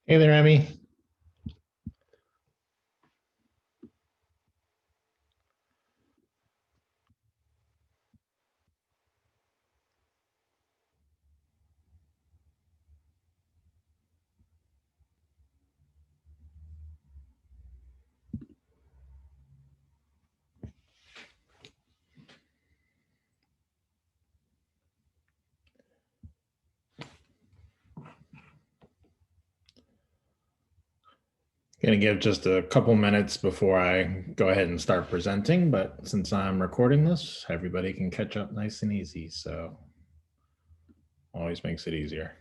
Hey there, Emmy. Going to give just a couple minutes before I go ahead and start presenting, but since I'm recording this, everybody can catch up nice and easy, so always makes it easier.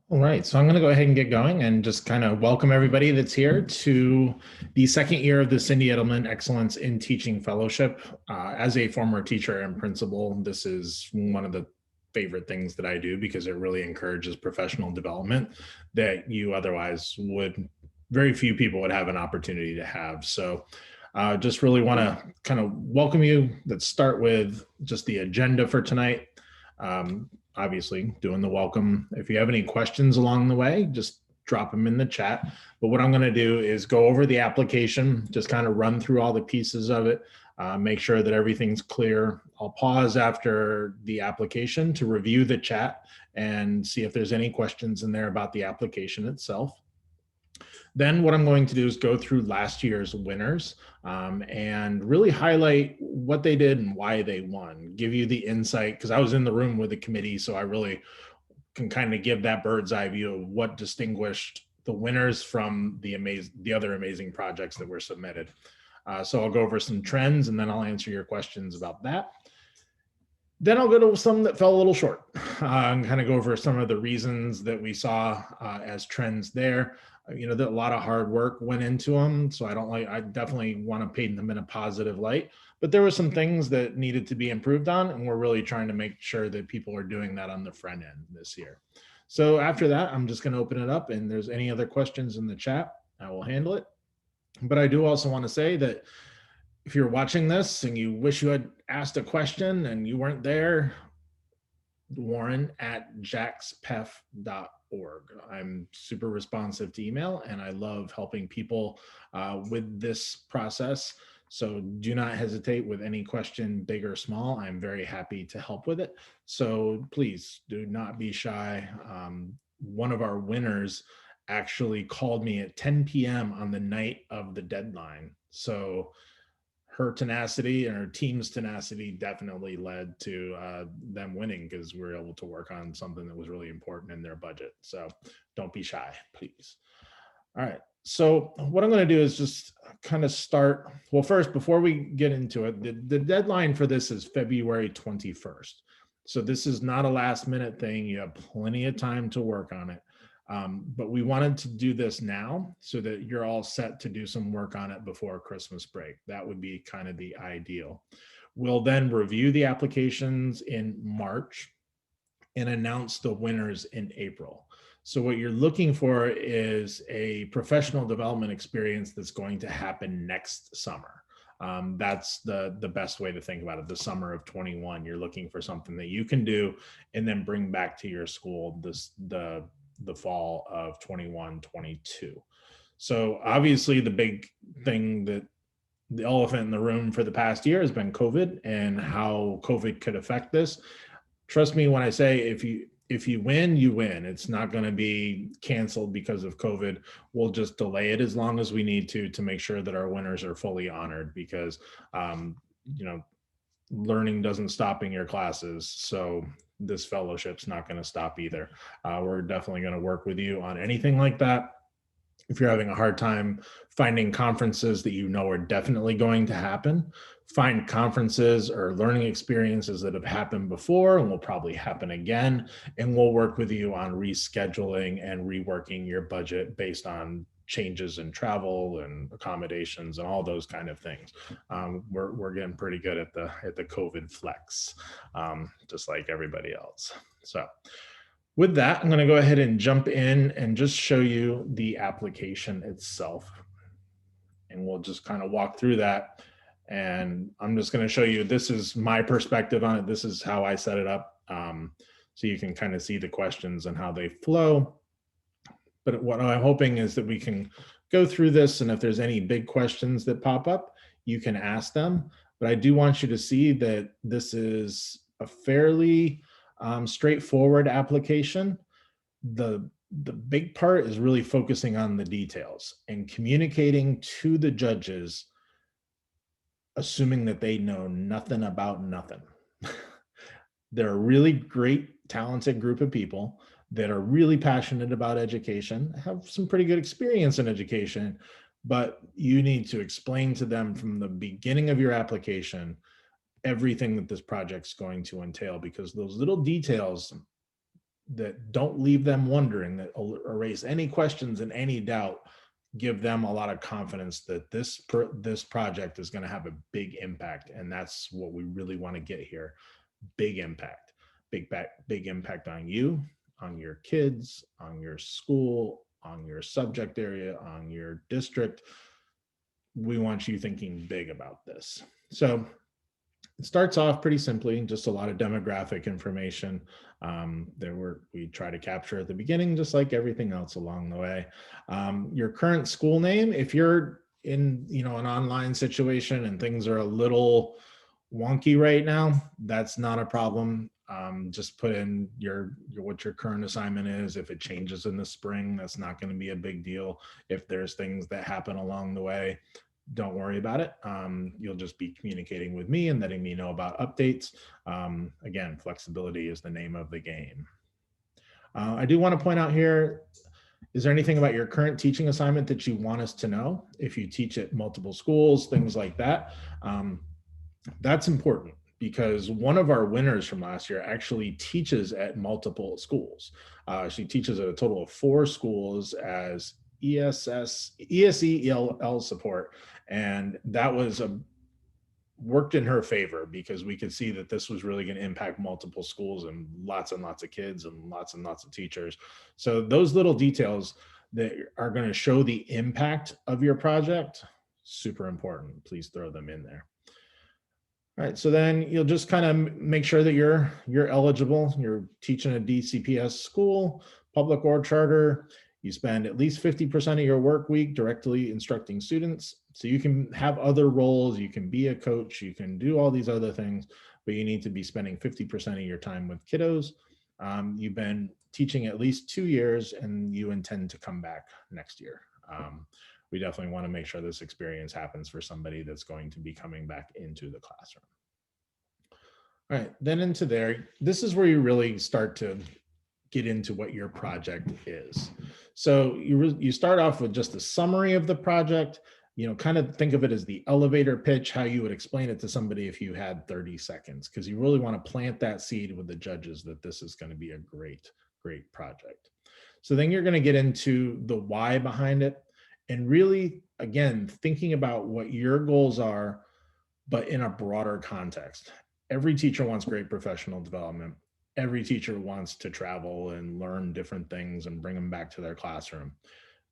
All right, so I'm going to go ahead and get going and just kind of welcome everybody that's here to the second year of the Cindy Edelman Excellence in Teaching Fellowship. As a former teacher and principal, this is one of the favorite things that I do because it really encourages professional development that you otherwise would, very few people would have an opportunity to have. So just really want to kind of welcome you. Let's start with just the agenda for tonight. Obviously doing the welcome. If you have any questions along the way, just drop them in the chat. But what I'm going to do is go over the application, just kind of run through all the pieces of it, make sure that everything's clear. I'll pause after the application to review the chat and see if there's any questions in there about the application itself. Then what I'm going to do is go through last year's winners and really highlight what they did and why they won, give you the insight, because I was in the room with the committee, so I really can kind of give that bird's eye view of what distinguished the winners from the other amazing projects that were submitted. So I'll go over some trends and then I'll answer your questions about that. Then I'll go to some that fell a little short and kind of go over some of the reasons that we saw as trends there. You know, that a lot of hard work went into them. So I definitely want to paint them in a positive light, but there were some things that needed to be improved on. And we're really trying to make sure that people are doing that on the front end this year. So after that, I'm just going to open it up, and there's any other questions in the chat, I will handle it. But I do also want to say that if you're watching this and you wish you had asked a question and you weren't there, warren@jaxpef.org. I'm super responsive to email, and I love helping people with this process. So do not hesitate with any question, big or small. I'm very happy to help with it. So please do not be shy. One of our winners actually called me at 10 p.m. on the night of the deadline. So her tenacity and her team's tenacity definitely led to them winning, because we were able to work on something that was really important in their budget. So don't be shy, please. All right. So what I'm going to do is just kind of start. Well, first, before we get into it, the deadline for this is February 21st. So this is not a last minute thing. You have plenty of time to work on it. But we wanted to do this now so that you're all set to do some work on it before Christmas break. That would be kind of the ideal. We'll then review the applications in March and announce the winners in April. So what you're looking for is a professional development experience that's going to happen next summer. That's the best way to think about it. The summer of 21, you're looking for something that you can do and then bring back to your school the fall of 21, 22. So obviously the big thing that the elephant in the room for the past year has been COVID and how COVID could affect this. Trust me when I say if you win, you win. It's not going to be canceled because of COVID. We'll just delay it as long as we need to make sure that our winners are fully honored, because you know, learning doesn't stop in your classes. So this fellowship's not going to stop either. We're definitely going to work with you on anything like that. If you're having a hard time finding conferences that you know are definitely going to happen, find conferences or learning experiences that have happened before and will probably happen again. And we'll work with you on rescheduling and reworking your budget based on changes in travel and accommodations and all those kind of things. We're getting pretty good at the COVID flex, just like everybody else. So with that, I'm going to go ahead and jump in and just show you the application itself. And we'll just kind of walk through that. And I'm just going to show you, this is my perspective on it. This is how I set it up. So you can kind of see the questions and how they flow. But what I'm hoping is that we can go through this, and if there's any big questions that pop up, you can ask them. But I do want you to see that this is a fairly straightforward application. The big part is really focusing on the details and communicating to the judges, assuming that they know nothing about nothing. They're a really great, talented group of people that are really passionate about education, have some pretty good experience in education, but you need to explain to them from the beginning of your application everything that this project's going to entail, because those little details that don't leave them wondering, that erase any questions and any doubt, give them a lot of confidence that this project is going to have a big impact. And that's what we really want to get here. Big impact, big impact on you, on your kids, on your school, on your subject area, on your district. We want you thinking big about this. So it starts off pretty simply, just a lot of demographic information that we try to capture at the beginning, just like everything else along the way. Your current school name, if you're in an online situation and things are a little wonky right now, that's not a problem. Just put in what your current assignment is. If it changes in the spring, that's not going to be a big deal. If there's things that happen along the way, don't worry about it. You'll just be communicating with me and letting me know about updates. Again, flexibility is the name of the game. I do want to point out here, is there anything about your current teaching assignment that you want us to know? If you teach at multiple schools, things like that, that's important, because one of our winners from last year actually teaches at multiple schools. She teaches at a total of 4 schools as ESEL support. And that was worked in her favor, because we could see that this was really going to impact multiple schools and lots of kids and lots of teachers. So those little details that are going to show the impact of your project, super important. Please throw them in there. All right, so then you'll just kind of make sure that you're eligible. You're teaching a DCPS school, public or charter. You spend at least 50% of your work week directly instructing students. So you can have other roles, you can be a coach, you can do all these other things, but you need to be spending 50% of your time with kiddos. You've been teaching at least 2 years and you intend to come back next year. We definitely want to make sure this experience happens for somebody that's going to be coming back into the classroom. All right, then into there, this is where you really start to get into what your project is. So you start off with just a summary of the project, kind of think of it as the elevator pitch, how you would explain it to somebody if you had 30 seconds, because you really want to plant that seed with the judges that this is going to be a great project. So then you're going to get into the why behind it, and really, again, thinking about what your goals are, but in a broader context. Every teacher wants great professional development. Every teacher wants to travel and learn different things and bring them back to their classroom.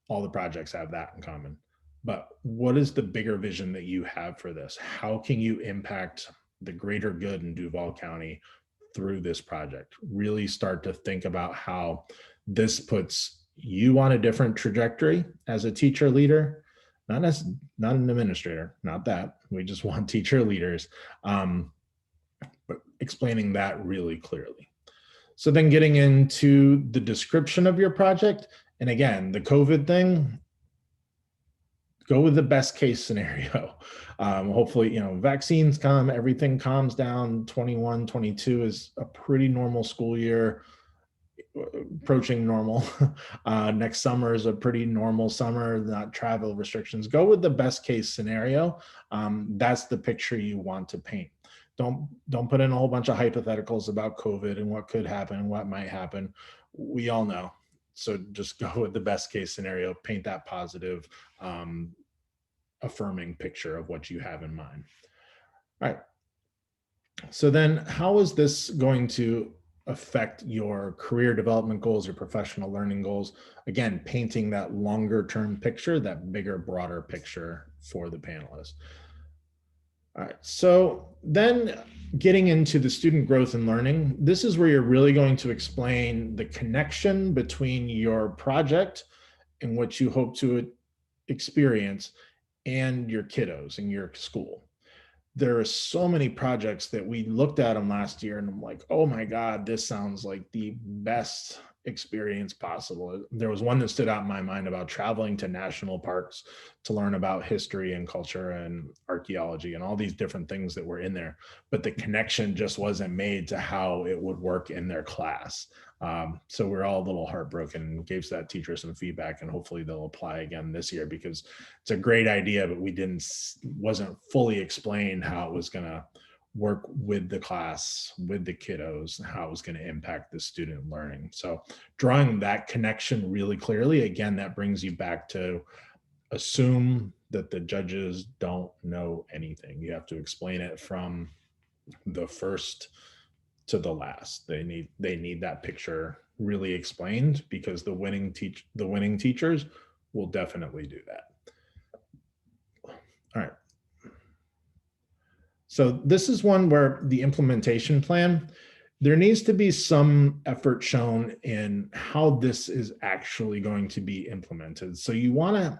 All the projects have that in common. But what is the bigger vision that you have for this? How can you impact the greater good in Duval County through this project? Really start to think about how this puts you on a different trajectory as a teacher leader, not as not an administrator, not that. We just want teacher leaders, but explaining that really clearly. So then getting into the description of your project, and again, the COVID thing, go with the best case scenario. Hopefully, vaccines come, everything calms down. 21, 22 is a pretty normal school year, approaching normal. Next summer is a pretty normal summer, not travel restrictions. Go with the best case scenario. That's the picture you want to paint. Don't put in a whole bunch of hypotheticals about COVID and what could happen and what might happen. We all know. So just go with the best case scenario, paint that positive, affirming picture of what you have in mind. All right. So then how is this going to affect your career development goals, your professional learning goals? Again, painting that longer term picture, that bigger, broader picture for the panelists. All right, so then getting into the student growth and learning, this is where you're really going to explain the connection between your project and what you hope to experience and your kiddos in your school. There are so many projects that we looked at them last year and I'm like, oh my God, this sounds like the best experience possible. There was one that stood out in my mind about traveling to national parks to learn about history and culture and archaeology and all these different things that were in there, but the connection just wasn't made to how it would work in their class. So we're all a little heartbroken and gave that teacher some feedback, and hopefully they'll apply again this year, because it's a great idea, but wasn't fully explained how it was going to work with the class, with the kiddos, how it was going to impact the student learning. So drawing that connection really clearly, again, that brings you back to assume that the judges don't know anything. You have to explain it from the first to the last. They need that picture really explained, because the winning teachers will definitely do that. All right. So this is one where the implementation plan, there needs to be some effort shown in how this is actually going to be implemented. So you want to,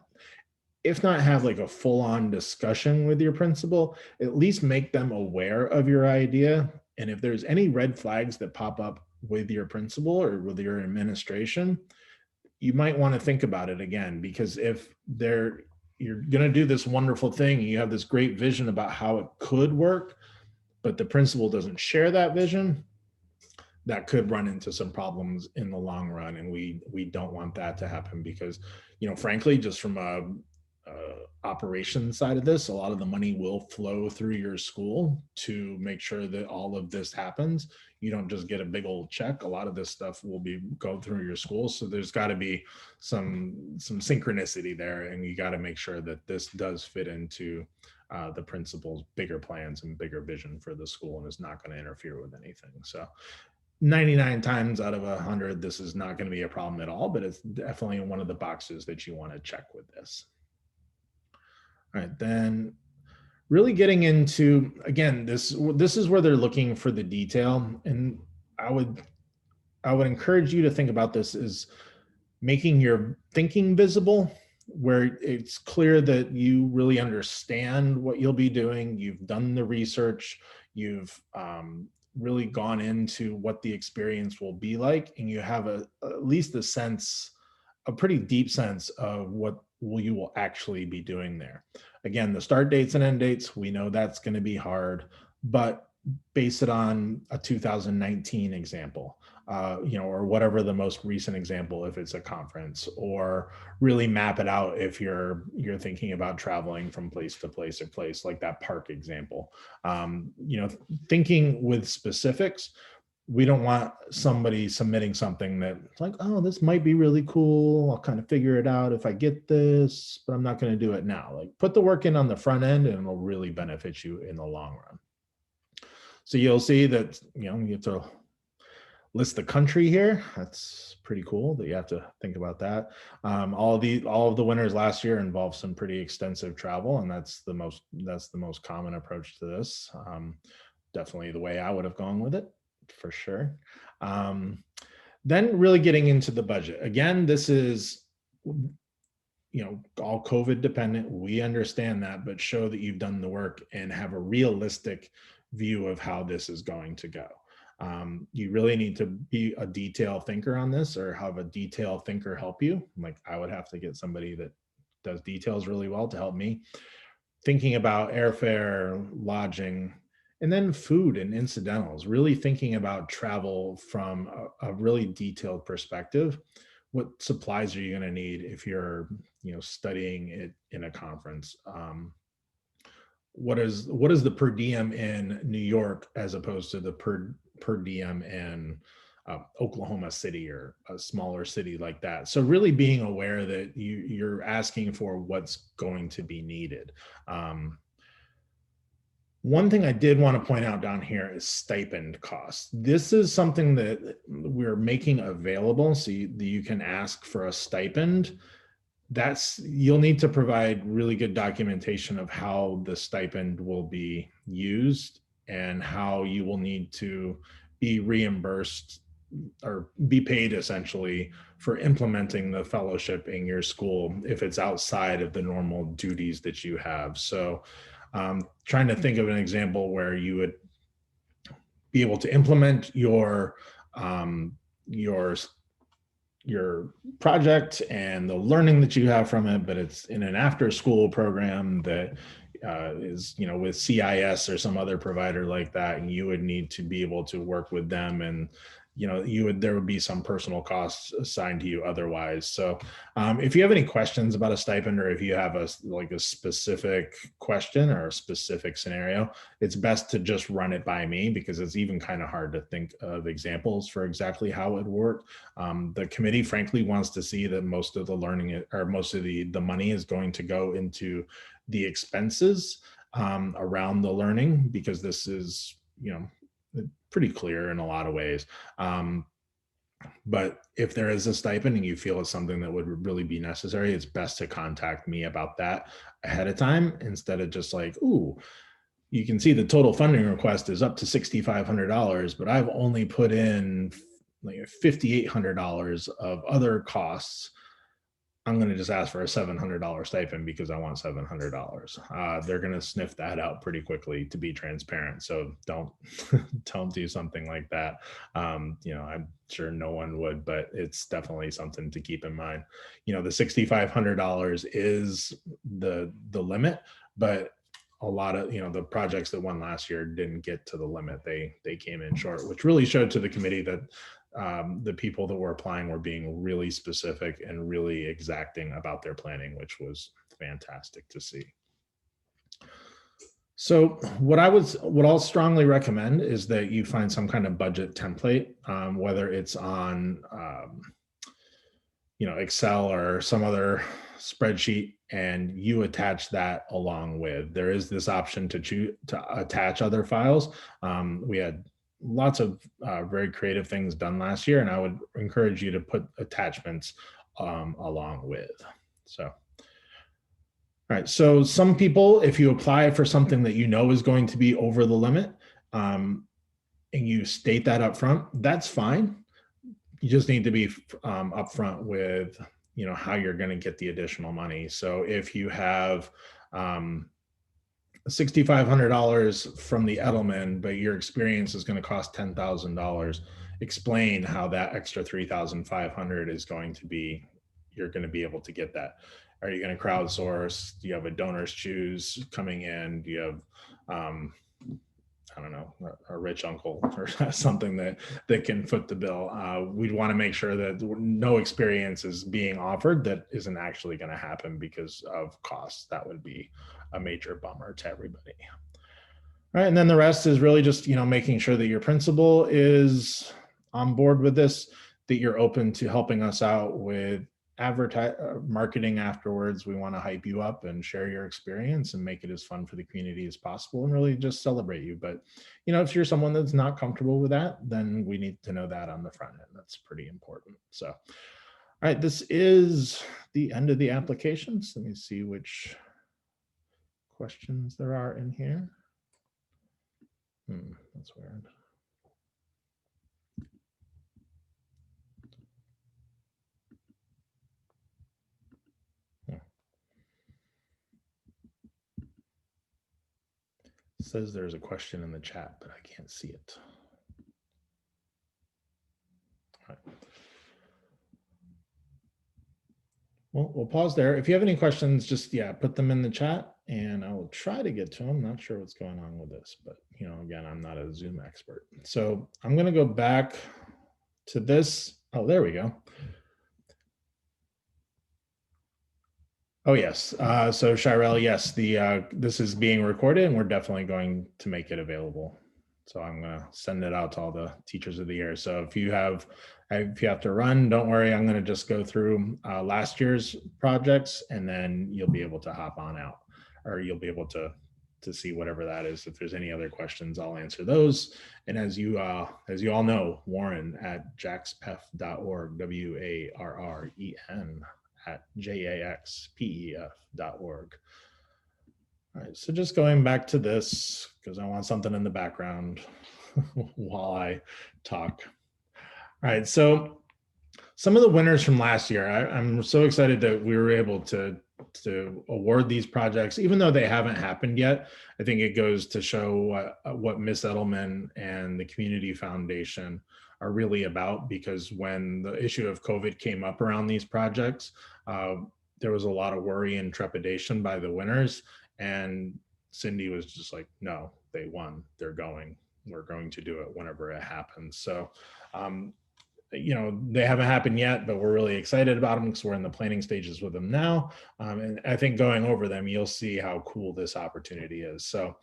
if not have like a full-on discussion with your principal, at least make them aware of your idea. And if there's any red flags that pop up with your principal or with your administration, you might want to think about it again, because if you're going to do this wonderful thing, you have this great vision about how it could work, but the principal doesn't share that vision, that could run into some problems in the long run. And we don't want that to happen, because, frankly, just from a operations side of this, a lot of the money will flow through your school to make sure that all of this happens. You don't just get a big old check. A lot of this stuff will go through your school. So there's got to be some synchronicity there, and you got to make sure that this does fit into the principal's bigger plans and bigger vision for the school, and is not going to interfere with anything. So 99 times out of 100, this is not going to be a problem at all, but it's definitely one of the boxes that you want to check with this. All right, then really getting into, again, this is where they're looking for the detail. And I would encourage you to think about this as making your thinking visible, where it's clear that you really understand what you'll be doing. You've done the research, you've really gone into what the experience will be like, and you have at least a pretty deep sense of what you will actually be doing there. Again, the start dates and end dates, we know that's going to be hard, but base it on a 2019 example, or whatever the most recent example, if it's a conference, or really map it out if you're thinking about traveling from place to place or place, like that park example. Thinking with specifics. We don't want somebody submitting something that's like, oh, this might be really cool, I'll kind of figure it out if I get this, but I'm not going to do it now. Like, put the work in on the front end, and it'll really benefit you in the long run. So you'll see that, you have to list the country here. That's pretty cool that you have to think about that. All of the winners last year involved some pretty extensive travel, and that's the most common approach to this. Definitely the way I would have gone with it, for sure. Then really getting into the budget. Again, this is all COVID dependent. We understand that, but show that you've done the work and have a realistic view of how this is going to go. You really need to be a detail thinker on this, or have a detail thinker help you. Like, I would have to get somebody that does details really well to help me. Thinking about airfare, lodging, and then food and incidentals, really thinking about travel from a really detailed perspective. What supplies are you going to need if you're, studying it in a conference? What is the per diem in New York as opposed to the per diem in Oklahoma City or a smaller city like that? So really being aware that you're asking for what's going to be needed. One thing I did want to point out down here is stipend costs. This is something that we're making available, so you can ask for a stipend. You'll need to provide really good documentation of how the stipend will be used and how you will need to be reimbursed or be paid essentially for implementing the fellowship in your school if it's outside of the normal duties that you have. So trying to think of an example where you would be able to implement your project and the learning that you have from it, but it's in an after school program that is, with CIS or some other provider like that, and you would need to be able to work with them, and there would be some personal costs assigned to you otherwise. So if you have any questions about a stipend, or if you have a specific question or a specific scenario, it's best to just run it by me, because it's even kind of hard to think of examples for exactly how it would work. The committee frankly wants to see that most of the learning, or most of the money, is going to go into the expenses around the learning, because this is, pretty clear in a lot of ways. But if there is a stipend and you feel it's something that would really be necessary, it's best to contact me about that ahead of time, instead of just like, ooh, you can see the total funding request is up to $6,500, but I've only put in like $5,800 of other costs. I'm going to just ask for a $700 stipend because I want $700. They're going to sniff that out pretty quickly, to be transparent. So don't don't do something like that. I'm sure no one would, but it's definitely something to keep in mind. The $6,500 is the limit, but a lot of the projects that won last year didn't get to the limit. They came in short, which really showed to the committee that the people that were applying were being really specific and really exacting about their planning, which was fantastic to see. So what I'll strongly recommend is that you find some kind of budget template, whether it's on Excel or some other spreadsheet, and you attach that along with. There is this option to attach other files. We had lots of very creative things done last year, and I would encourage you to put attachments along with. So, all right. So some people, if you apply for something that is going to be over the limit, and you state that up front, that's fine. You just need to be upfront with how you're going to get the additional money. So if you have $6,500 from the Edelman, but your experience is going to cost $10,000, explain how that extra $3,500 is going to be. You're going to be able to get that. Are you going to crowdsource? Do you have a donors choose coming in? Do you have I don't know, a rich uncle or something that can foot the bill? We'd want to make sure that no experience is being offered that isn't actually going to happen because of costs. That would be a major bummer to everybody. All right, and then the rest is really just making sure that your principal is on board with this, that you're open to helping us out with marketing afterwards. We want to hype you up and share your experience and make it as fun for the community as possible, and really just celebrate you. But if you're someone that's not comfortable with that, then we need to know that on the front end. That's pretty important. So, all right, this is the end of the applications. Let me see which questions there are in here. That's weird. says there's a question in the chat, but I can't see it. All right. Well, we'll pause there. If you have any questions, just, put them in the chat and I will try to get to them. Not sure what's going on with this, but again, I'm not a Zoom expert. So I'm going to go back to this. Oh, there we go. Oh, yes. So Shirelle, yes, this is being recorded and we're definitely going to make it available. So I'm going to send it out to all the teachers of the year. So if you have to run, don't worry. I'm going to just go through last year's projects and then you'll be able to hop on out, or you'll be able to see whatever that is. If there's any other questions, I'll answer those. And as you all know, Warren at jaxpef.org, WARREN at JAXPEF.org. All right, so just going back to this, because I want something in the background while I talk. All right, so some of the winners from last year, I'm so excited that we were able to award these projects, even though they haven't happened yet. I think it goes to show what Miss Edelman and the Community Foundation are really about, because when the issue of COVID came up around these projects, there was a lot of worry and trepidation by the winners. And Cindy was just like, no, they won, they're going. We're going to do it whenever it happens. So, they haven't happened yet, but we're really excited about them because we're in the planning stages with them now. And I think going over them, you'll see how cool this opportunity is. So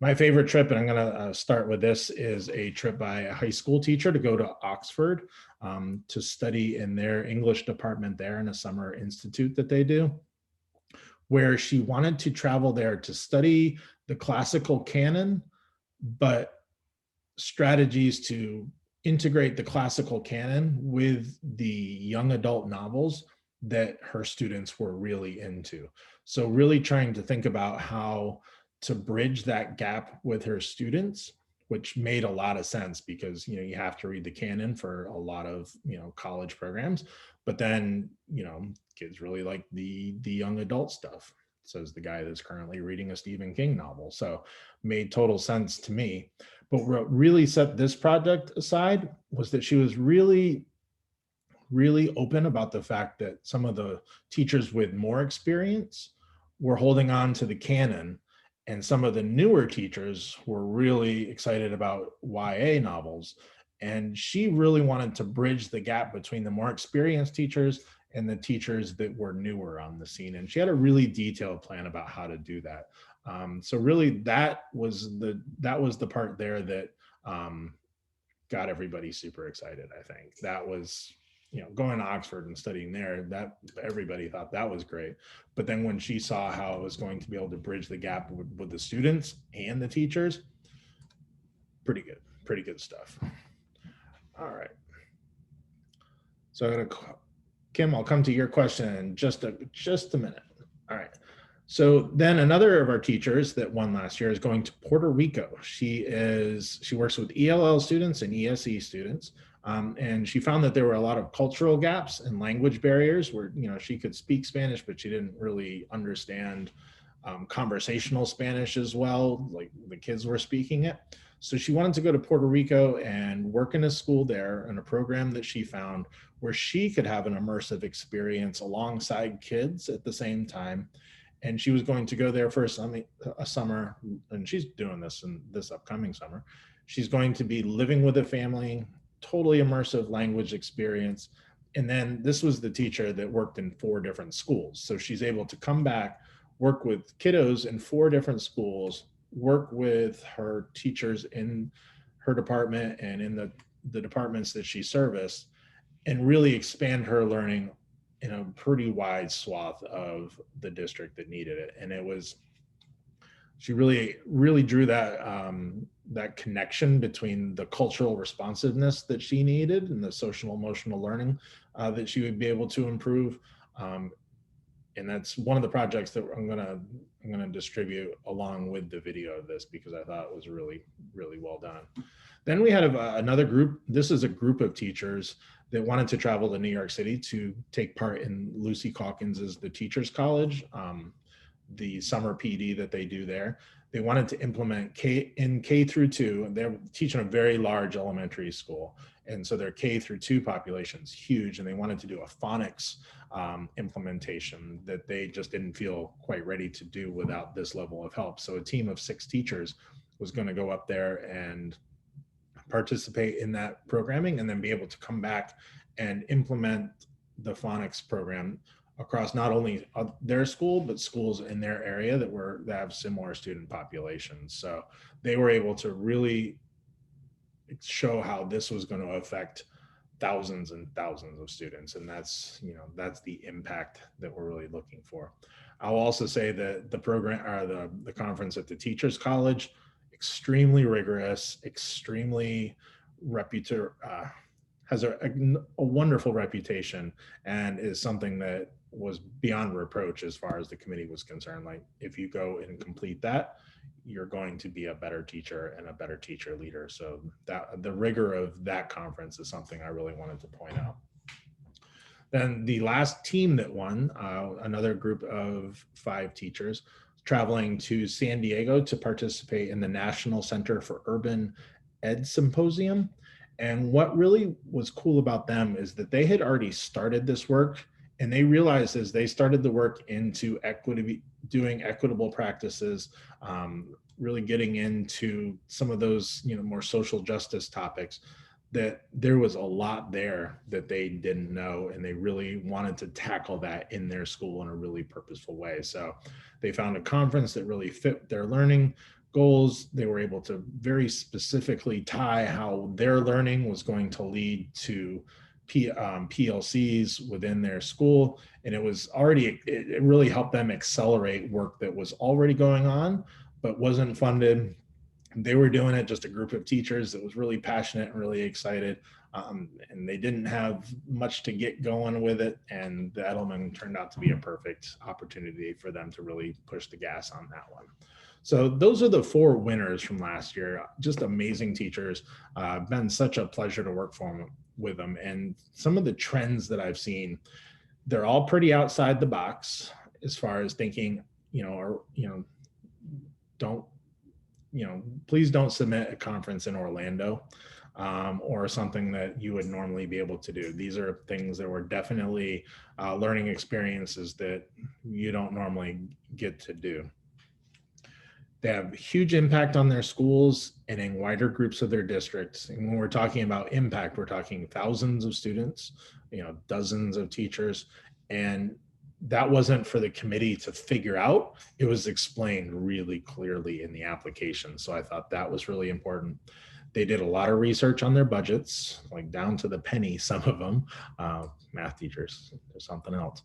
my favorite trip, and I'm going to start with this, is a trip by a high school teacher to go to Oxford to study in their English department there in a summer institute that they do, where she wanted to travel there to study the classical canon, but strategies to integrate the classical canon with the young adult novels that her students were really into. So really trying to think about how to bridge that gap with her students, which made a lot of sense because, you have to read the canon for a lot of, college programs, but then, kids really like the young adult stuff, says the guy that's currently reading a Stephen King novel. So made total sense to me. But what really set this project aside was that she was really, really open about the fact that some of the teachers with more experience were holding on to the canon, and some of the newer teachers were really excited about YA novels. And she really wanted to bridge the gap between the more experienced teachers and the teachers that were newer on the scene. And she had a really detailed plan about how to do that. So really that was the part there that got everybody super excited. I think that was, going to Oxford and studying there, that everybody thought that was great. But then when she saw how it was going to be able to bridge the gap with the students and the teachers, pretty good stuff. All right. So Kim, I'll come to your question in just a minute. All right. So then another of our teachers that won last year is going to Puerto Rico. She works with ELL students and ESE students. And she found that there were a lot of cultural gaps and language barriers where, she could speak Spanish, but she didn't really understand conversational Spanish as well, like the kids were speaking it. So she wanted to go to Puerto Rico and work in a school there in a program that she found where she could have an immersive experience alongside kids at the same time. And she was going to go there for a summer, and she's doing this in this upcoming summer. She's going to be living with a family, totally immersive language experience. And then this was the teacher that worked in 4 different schools. So she's able to come back, work with kiddos in 4 different schools, work with her teachers in her department and in the departments that she serviced, and really expand her learning in a pretty wide swath of the district that needed it. And she really, really drew that connection between the cultural responsiveness that she needed and the social emotional learning that she would be able to improve. And that's one of the projects that I'm gonna distribute along with the video of this, because I thought it was really, really well done. Then we had another group. This is a group of teachers that wanted to travel to New York City to take part in Lucy Calkins's The Teachers College, the summer PD that they do there. they wanted to implement K through 2, and they're teaching a very large elementary school. And so their K through 2 population is huge, and they wanted to do a phonics implementation that they just didn't feel quite ready to do without this level of help. So a team of 6 teachers was going to go up there and participate in that programming, and then be able to come back and implement the phonics program across not only their school, but schools in their area that have similar student populations. So they were able to really show how this was going to affect thousands and thousands of students. And that's the impact that we're really looking for. I'll also say that the program, or the conference at the Teachers College, extremely rigorous, extremely has a wonderful reputation, and is something that was beyond reproach as far as the committee was concerned. Like, if you go and complete that, you're going to be a better teacher and a better teacher leader. So that the rigor of that conference is something I really wanted to point out. Then the last team that won, another group of 5 teachers, traveling to San Diego to participate in the National Center for Urban Ed Symposium. And what really was cool about them is that they had already started this work, and they realized as they started the work into equity, doing equitable practices, really getting into some of those, more social justice topics, that there was a lot there that they didn't know, and they really wanted to tackle that in their school in a really purposeful way. So they found a conference that really fit their learning goals. They were able to very specifically tie how their learning was going to lead to PLCs within their school. And it really helped them accelerate work that was already going on, but wasn't funded. They were doing it, just a group of teachers that was really passionate and really excited. And they didn't have much to get going with it. And the Edelman turned out to be a perfect opportunity for them to really push the gas on that one. So those are the 4 winners from last year. Just amazing teachers. Been such a pleasure to work with them. And some of the trends that I've seen, they're all pretty outside the box as far as thinking, please don't submit a conference in Orlando or something that you would normally be able to do. These are things that were definitely learning experiences that you don't normally get to do. They have huge impact on their schools and in wider groups of their districts. And when we're talking about impact, we're talking thousands of students, dozens of teachers. And that wasn't for the committee to figure out. It was explained really clearly in the application. So I thought that was really important. They did a lot of research on their budgets, like down to the penny, some of them. Math teachers, there's something else.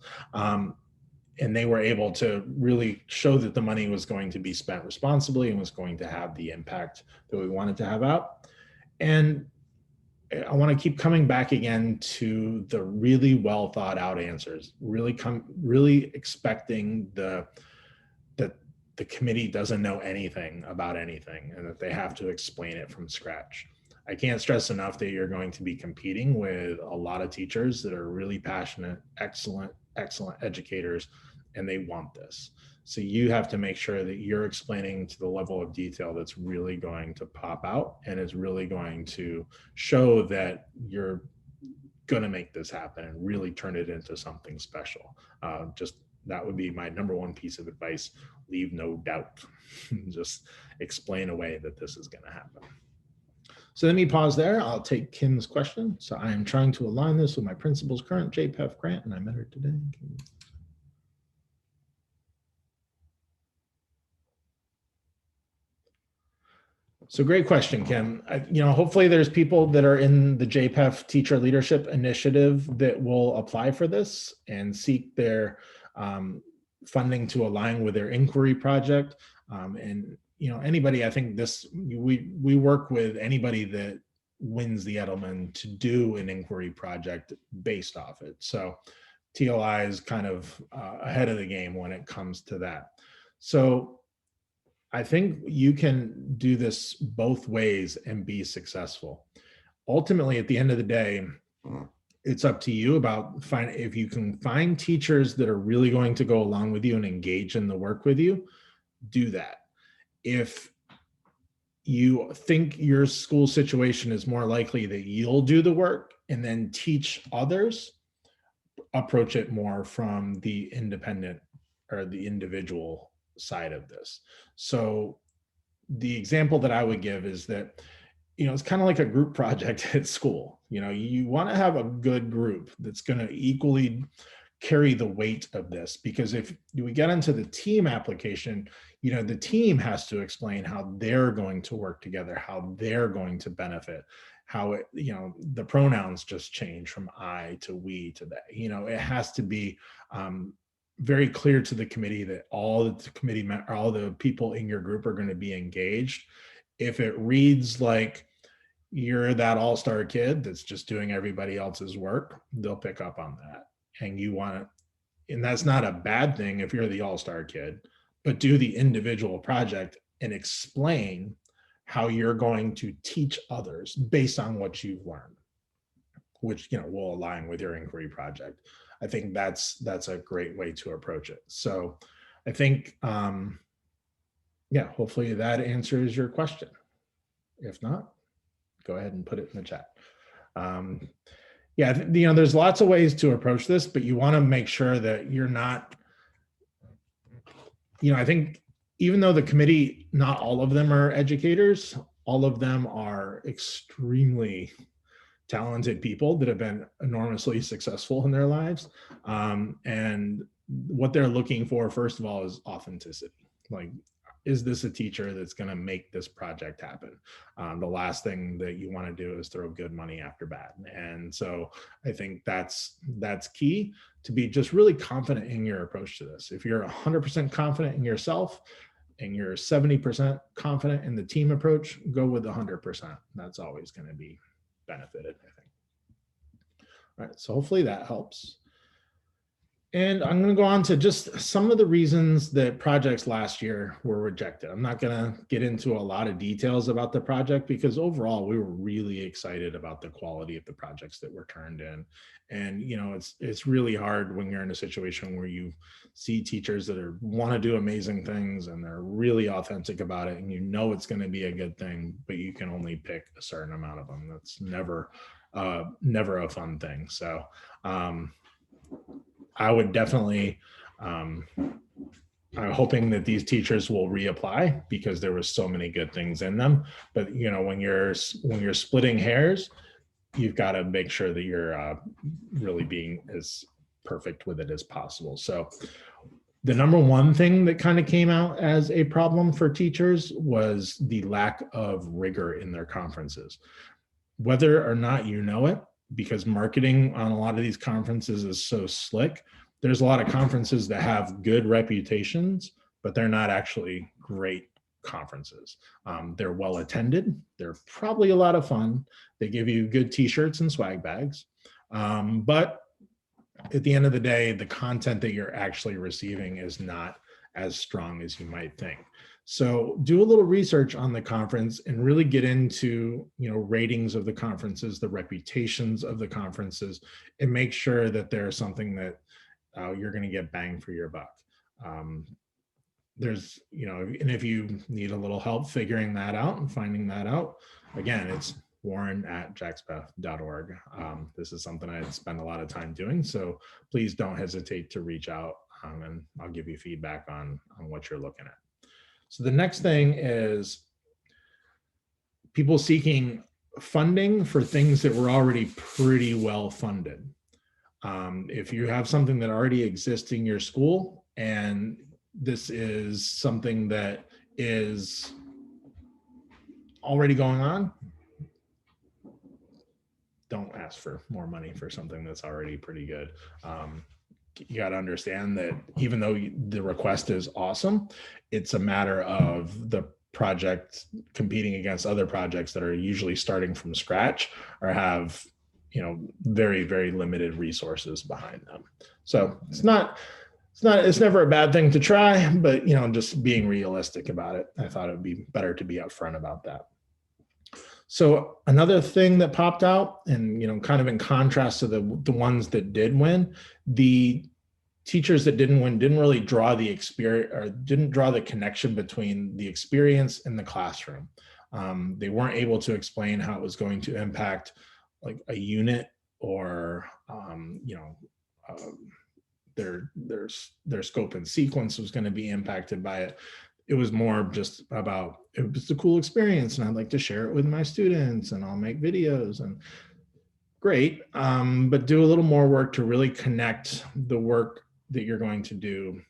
And they were able to really show that the money was going to be spent responsibly and was going to have the impact that we wanted to have out. And I want to keep coming back again to the really well thought out answers, really expecting that the committee doesn't know anything about anything and that they have to explain it from scratch. I can't stress enough that you're going to be competing with a lot of teachers that are really passionate, excellent educators, and they want this. So you have to make sure that you're explaining to the level of detail that's really going to pop out and is really going to show that you're going to make this happen and really turn it into something special. That would be my number 1 piece of advice. Leave no doubt. Just explain away that this is going to happen. So let me pause there. I'll take Kim's question. So I am trying to align this with my principal's current JPEF grant, and I met her today. So great question, Kim. Hopefully there's people that are in the JPEF Teacher Leadership Initiative that will apply for this and seek their funding to align with their inquiry project. Anybody, I think we work with anybody that wins the Edelman to do an inquiry project based off it. So TLI is kind of ahead of the game when it comes to that. So I think you can do this both ways and be successful. Ultimately, at the end of the day, it's up to you about if you can find teachers that are really going to go along with you and engage in the work with you, do that. if you think your school situation is more likely that you'll do the work and then teach others, approach it more from the independent or the individual side of this. So the example that I would give is that, it's kind of like a group project at school. You want to have a good group that's going to equally carry the weight of this, because if we get into the team application, the team has to explain how they're going to work together, how they're going to benefit, how it, the pronouns just change from I to we to they. It has to be very clear to the committee that all the people in your group are going to be engaged. If it reads like you're that all-star kid that's just doing everybody else's work, they'll pick up on that. And that's not a bad thing if you're the all-star kid, but do the individual project and explain how you're going to teach others based on what you've learned, which will align with your inquiry project. I think that's a great way to approach it. So I think, hopefully that answers your question. If not, go ahead and put it in the chat. There's lots of ways to approach this, but you want to make sure that you're not, I think even though the committee, not all of them are educators, all of them are extremely talented people that have been enormously successful in their lives. And what they're looking for, first of all, is authenticity. Like, is this a teacher that's going to make this project happen? The last thing that you want to do is throw good money after bad. And so I think that's key, to be just really confident in your approach to this. If you're 100% confident in yourself and you're 70% confident in the team approach, go with 100%. That's always going to be benefited, I think. All right, so hopefully that helps. And I'm going to go on to just some of the reasons that projects last year were rejected. I'm not going to get into a lot of details about the project, because overall we were really excited about the quality of the projects that were turned in. And it's really hard when you're in a situation where you see teachers that want to do amazing things and they're really authentic about it, and it's going to be a good thing, but you can only pick a certain amount of them. That's never a fun thing. So I would definitely, I'm hoping that these teachers will reapply, because there were so many good things in them. But when you're splitting hairs, you've got to make sure that you're really being as perfect with it as possible. So the number one thing that kind of came out as a problem for teachers was the lack of rigor in their conferences. Whether or not you know it, because marketing on a lot of these conferences is so slick, there's a lot of conferences that have good reputations, but they're not actually great conferences. They're well attended. They're probably a lot of fun. They give you good t-shirts and swag bags. But at the end of the day, the content that you're actually receiving is not as strong as you might think. So do a little research on the conference and really get into, ratings of the conferences, the reputations of the conferences, and make sure that there's something that you're going to get bang for your buck. There's, and if you need a little help figuring that out and finding that out, again, it's warren@jpef.org. This is something I spend a lot of time doing, so please don't hesitate to reach out, and I'll give you feedback on what you're looking at. So the next thing is people seeking funding for things that were already pretty well funded. If you have something that already exists in your school, and this is something that is already going on, don't ask for more money for something that's already pretty good. You got to understand that even though the request is awesome, it's a matter of the project competing against other projects that are usually starting from scratch or have, very, very limited resources behind them. So it's never a bad thing to try, but, just being realistic about it, I thought it would be better to be upfront about that. So another thing that popped out, and kind of in contrast to the ones that did win, the teachers that didn't win didn't really draw the experience, or didn't draw the connection between the experience and the classroom. They weren't able to explain how it was going to impact like a unit or their scope and sequence was going to be impacted by it. It was more just about, it was a cool experience and I'd like to share it with my students and I'll make videos, and great, but do a little more work to really connect the work that you're going to do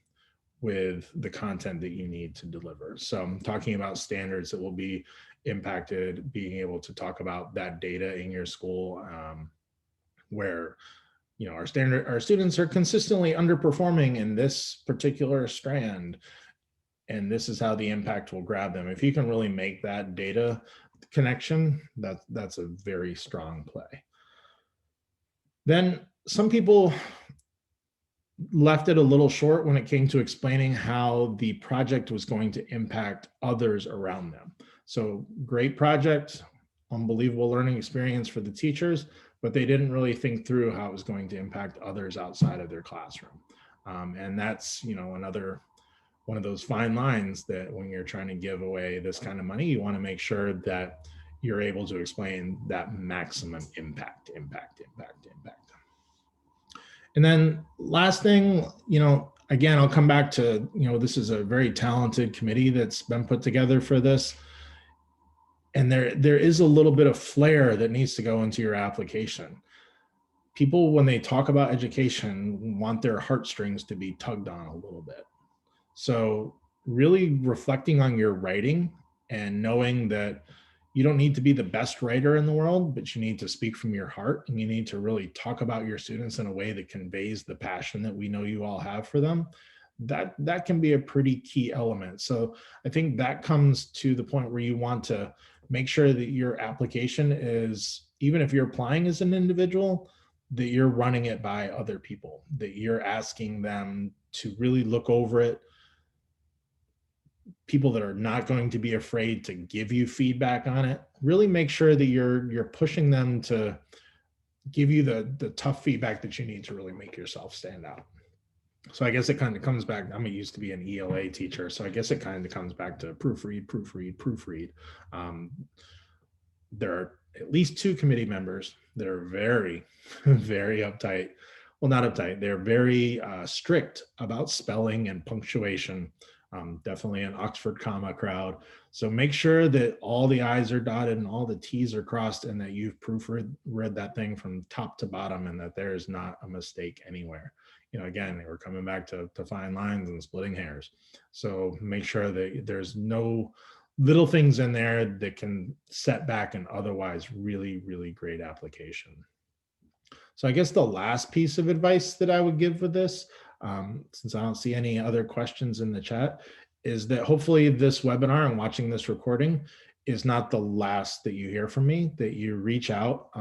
with the content that you need to deliver. So I'm talking about standards that will be impacted, being able to talk about that data in your school, where our students are consistently underperforming in this particular strand, and this is how the impact will grab them. If you can really make that data connection, that's a very strong play. Then some people left it a little short when it came to explaining how the project was going to impact others around them. So great project, unbelievable learning experience for the teachers, but they didn't really think through how it was going to impact others outside of their classroom. And that's, another one of those fine lines that when you're trying to give away this kind of money, you want to make sure that you're able to explain that maximum impact. And then last thing, again, I'll come back to, this is a very talented committee that's been put together for this. And there is a little bit of flair that needs to go into your application. People, when they talk about education, want their heartstrings to be tugged on a little bit. So really reflecting on your writing and knowing that you don't need to be the best writer in the world, but you need to speak from your heart, and you need to really talk about your students in a way that conveys the passion that we know you all have for them. That can be a pretty key element. So I think that comes to the point where you want to make sure that your application is, even if you're applying as an individual, that you're running it by other people, that you're asking them to really look over it. People that are not going to be afraid to give you feedback on it. Really make sure that you're pushing them to give you the tough feedback that you need to really make yourself stand out. So I guess it kind of comes back, I used to be an ELA teacher, so I guess it kind of comes back to proofread. There are at least 2 committee members that are very, very uptight. Well, not uptight, they're very strict about spelling and punctuation. Definitely an Oxford comma crowd. So make sure that all the I's are dotted and all the T's are crossed, and that you've proofread that thing from top to bottom, and that there is not a mistake anywhere. Again, we're coming back to fine lines and splitting hairs. So make sure that there's no little things in there that can set back an otherwise really, really great application. So I guess the last piece of advice that I would give with this, since I don't see any other questions in the chat, is that hopefully this webinar and watching this recording is not the last that you hear from me, that you reach out,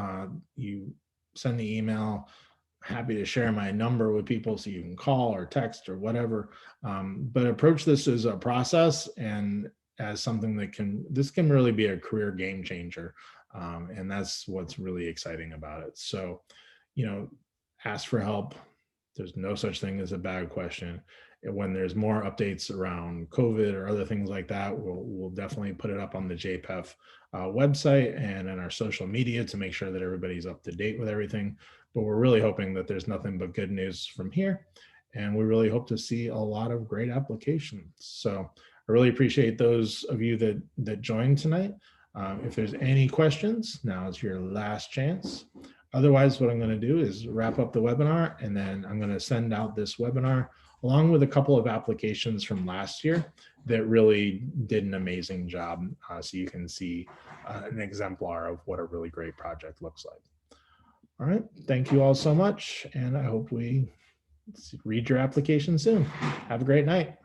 you send the email. Happy to share my number with people so you can call or text or whatever, but approach this as a process and as something that this can really be a career game changer, and that's what's really exciting about it. So, ask for help. There's no such thing as a bad question. And when there's more updates around COVID or other things like that, we'll definitely put it up on the JPEF website and in our social media to make sure that everybody's up to date with everything. But we're really hoping that there's nothing but good news from here. And we really hope to see a lot of great applications. So I really appreciate those of you that joined tonight. If there's any questions, now is your last chance. Otherwise, what I'm going to do is wrap up the webinar, and then I'm going to send out this webinar along with a couple of applications from last year that really did an amazing job. So you can see an exemplar of what a really great project looks like. All right. Thank you all so much. And I hope we read your application soon. Have a great night.